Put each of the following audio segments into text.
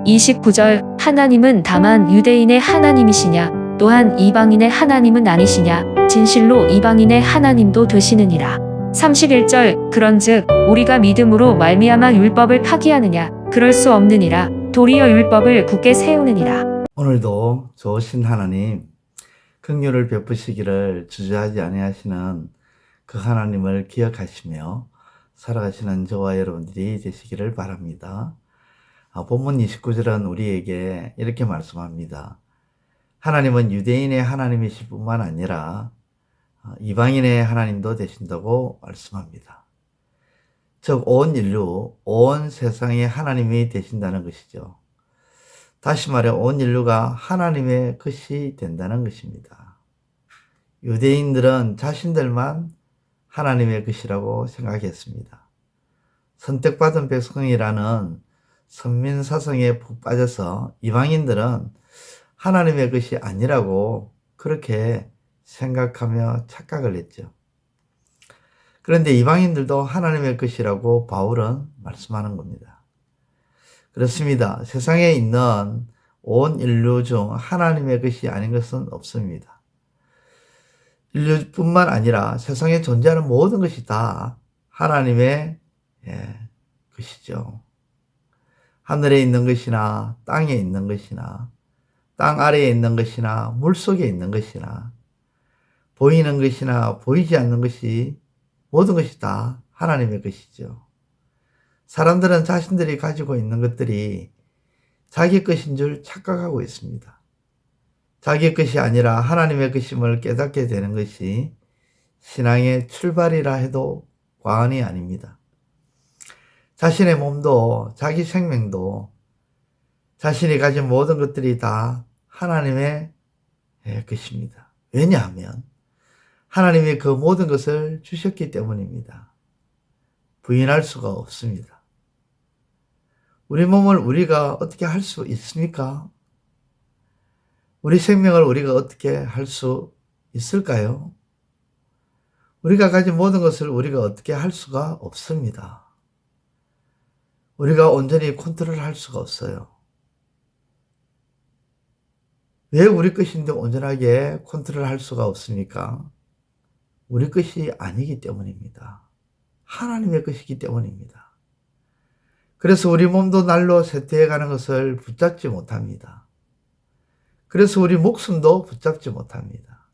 29절 하나님은 다만 유대인의 하나님이시냐 또한 이방인의 하나님은 아니시냐 진실로 이방인의 하나님도 되시느니라. 31절 그런즉 우리가 믿음으로 말미암아 율법을 파기하느냐 그럴 수 없느니라. 도리어 율법을 굳게 세우느니라. 오늘도 좋으신 하나님, 긍휼을 베푸시기를 주저하지 아니하시는 그 하나님을 기억하시며 살아가시는 저와 여러분들이 되시기를 바랍니다. 본문 29절은 우리에게 이렇게 말씀합니다. 하나님은 유대인의 하나님이실 뿐만 아니라 이방인의 하나님도 되신다고 말씀합니다. 즉, 온 인류, 온 세상의 하나님이 되신다는 것이죠. 다시 말해 온 인류가 하나님의 것이 된다는 것입니다. 유대인들은 자신들만 하나님의 것이라고 생각했습니다. 선택받은 백성이라는 선민사성에 푹 빠져서 이방인들은 하나님의 것이 아니라고 그렇게 생각하며 착각을 했죠. 그런데 이방인들도 하나님의 것이라고 바울은 말씀하는 겁니다. 그렇습니다. 세상에 있는 온 인류 중 하나님의 것이 아닌 것은 없습니다. 인류뿐만 아니라 세상에 존재하는 모든 것이 다 하나님의 것이죠. 하늘에 있는 것이나 땅에 있는 것이나 땅 아래에 있는 것이나 물속에 있는 것이나 보이는 것이나 보이지 않는 것이 모든 것이 다 하나님의 것이죠. 사람들은 자신들이 가지고 있는 것들이 자기 것인 줄 착각하고 있습니다. 자기 것이 아니라 하나님의 것임을 깨닫게 되는 것이 신앙의 출발이라 해도 과언이 아닙니다. 자신의 몸도 자기 생명도 자신이 가진 모든 것들이 다 하나님의 것입니다. 왜냐하면 하나님이 그 모든 것을 주셨기 때문입니다. 부인할 수가 없습니다. 우리 몸을 우리가 어떻게 할 수 있습니까? 우리 생명을 우리가 어떻게 할 수 있을까요? 우리가 가진 모든 것을 우리가 어떻게 할 수가 없습니다. 우리가 온전히 컨트롤할 수가 없어요. 왜 우리 것인데 온전하게 컨트롤할 수가 없습니까? 우리 것이 아니기 때문입니다. 하나님의 것이기 때문입니다. 그래서 우리 몸도 날로 쇠퇴해가는 것을 붙잡지 못합니다. 그래서 우리 목숨도 붙잡지 못합니다.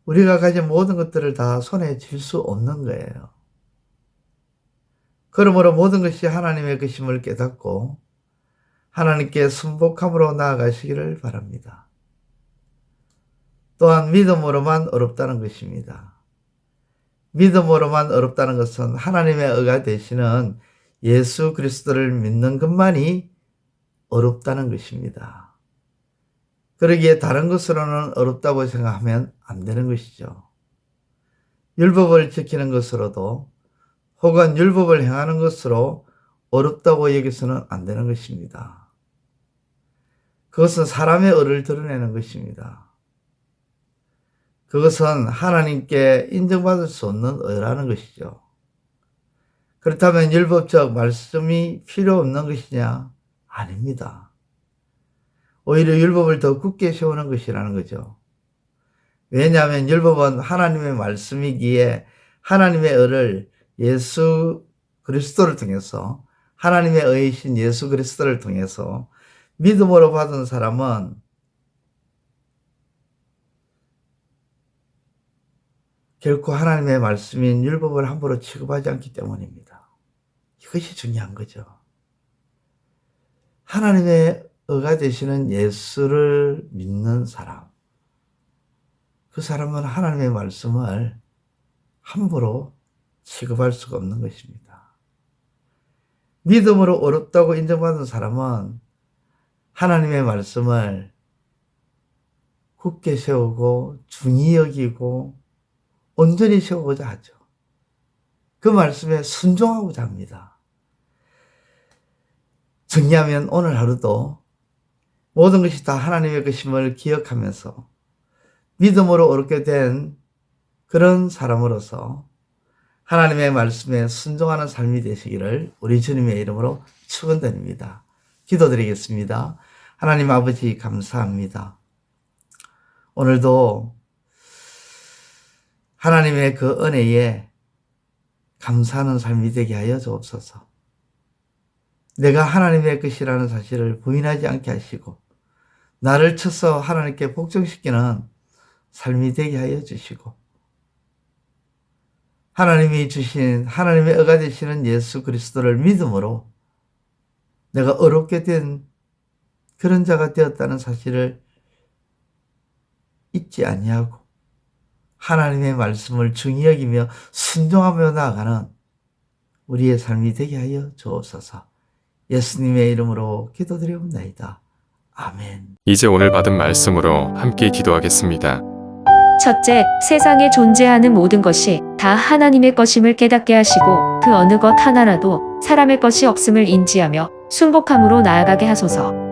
우리가 가진 모든 것들을 다 손에 쥘 수 없는 거예요. 그러므로 모든 것이 하나님의 것임을 깨닫고 하나님께 순복함으로 나아가시기를 바랍니다. 또한 믿음으로만 어렵다는 것입니다. 믿음으로만 어렵다는 것은 하나님의 의가 되시는 예수 그리스도를 믿는 것만이 어렵다는 것입니다. 그러기에 다른 것으로는 어렵다고 생각하면 안 되는 것이죠. 율법을 지키는 것으로도 혹은 율법을 행하는 것으로 어렵다고 여기서는 안 되는 것입니다. 그것은 사람의 의를 드러내는 것입니다. 그것은 하나님께 인정받을 수 없는 의라는 것이죠. 그렇다면 율법적 말씀이 필요 없는 것이냐? 아닙니다. 오히려 율법을 더 굳게 세우는 것이라는 거죠. 왜냐하면 율법은 하나님의 말씀이기에 하나님의 의를 예수 그리스도를 통해서 하나님의 의이신 예수 그리스도를 통해서 믿음으로 받은 사람은 결코 하나님의 말씀인 율법을 함부로 취급하지 않기 때문입니다. 이것이 중요한 거죠. 하나님의 의가 되시는 예수를 믿는 사람, 그 사람은 하나님의 말씀을 함부로 취급할 수가 없는 것입니다. 믿음으로 어렵다고 인정받은 사람은 하나님의 말씀을 굳게 세우고 중히 여기고 온전히 세우고자 하죠. 그 말씀에 순종하고자 합니다. 정리하면 오늘 하루도 모든 것이 다 하나님의 것임을 기억하면서 믿음으로 어렵게 된 그런 사람으로서 하나님의 말씀에 순종하는 삶이 되시기를 우리 주님의 이름으로 축원드립니다. 기도드리겠습니다. 하나님 아버지 감사합니다. 오늘도 하나님의 그 은혜에 감사하는 삶이 되게 하여 주옵소서. 내가 하나님의 것이라는 사실을 부인하지 않게 하시고 나를 쳐서 하나님께 복종시키는 삶이 되게 하여 주시고 하나님이 주신 하나님의 의가 되시는 예수 그리스도를 믿음으로 내가 어렵게 된 그런 자가 되었다는 사실을 잊지 아니하고 하나님의 말씀을 중히 여기며 순종하며 나아가는 우리의 삶이 되게 하여 주옵소서. 예수님의 이름으로 기도드리옵나이다. 아멘. 이제 오늘 받은 말씀으로 함께 기도하겠습니다. 첫째, 세상에 존재하는 모든 것이 다 하나님의 것임을 깨닫게 하시고 그 어느 것 하나라도 사람의 것이 없음을 인지하며 순복함으로 나아가게 하소서.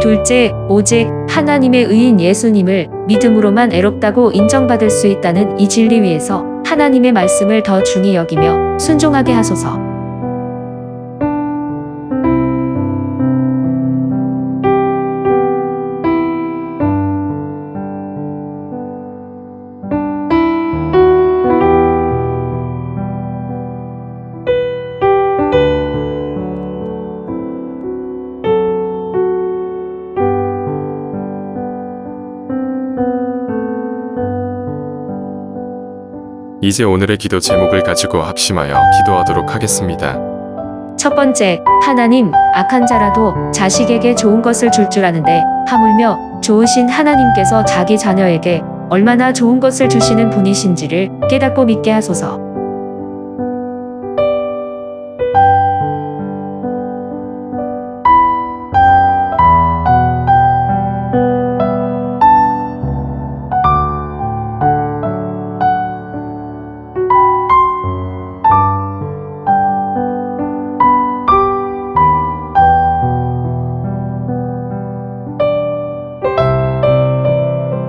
둘째, 오직 하나님의 의인 예수님을 믿음으로만 애롭다고 인정받을 수 있다는 이 진리 위에서 하나님의 말씀을 더 중히 여기며 순종하게 하소서. 이제 오늘의 기도 제목을 가지고 합심하여 기도하도록 하겠습니다. 첫 번째, 하나님, 악한 자라도 자식에게 좋은 것을 줄 아는데 하물며 좋으신 하나님께서 자기 자녀에게 얼마나 좋은 것을 주시는 분이신지를 깨닫고 믿게 하소서.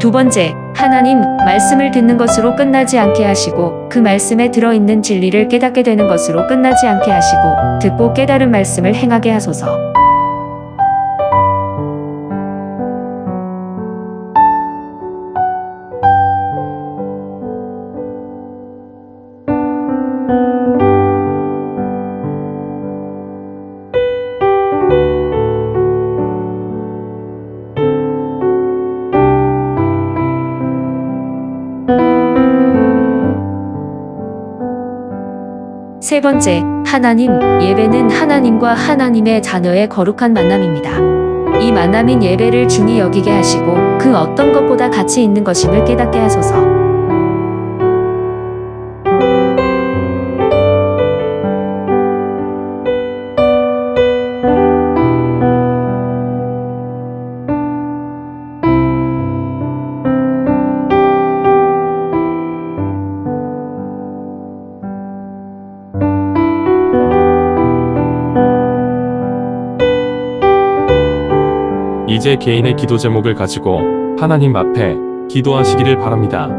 두 번째, 하나님, 말씀을 듣는 것으로 끝나지 않게 하시고 그 말씀에 들어있는 진리를 깨닫게 되는 것으로 끝나지 않게 하시고 듣고 깨달은 말씀을 행하게 하소서. 세 번째, 하나님, 예배는 하나님과 하나님의 자녀의 거룩한 만남입니다. 이 만남인 예배를 중히 여기게 하시고 그 어떤 것보다 가치 있는 것임을 깨닫게 하소서. 이제 개인의 기도 제목을 가지고 하나님 앞에 기도하시기를 바랍니다.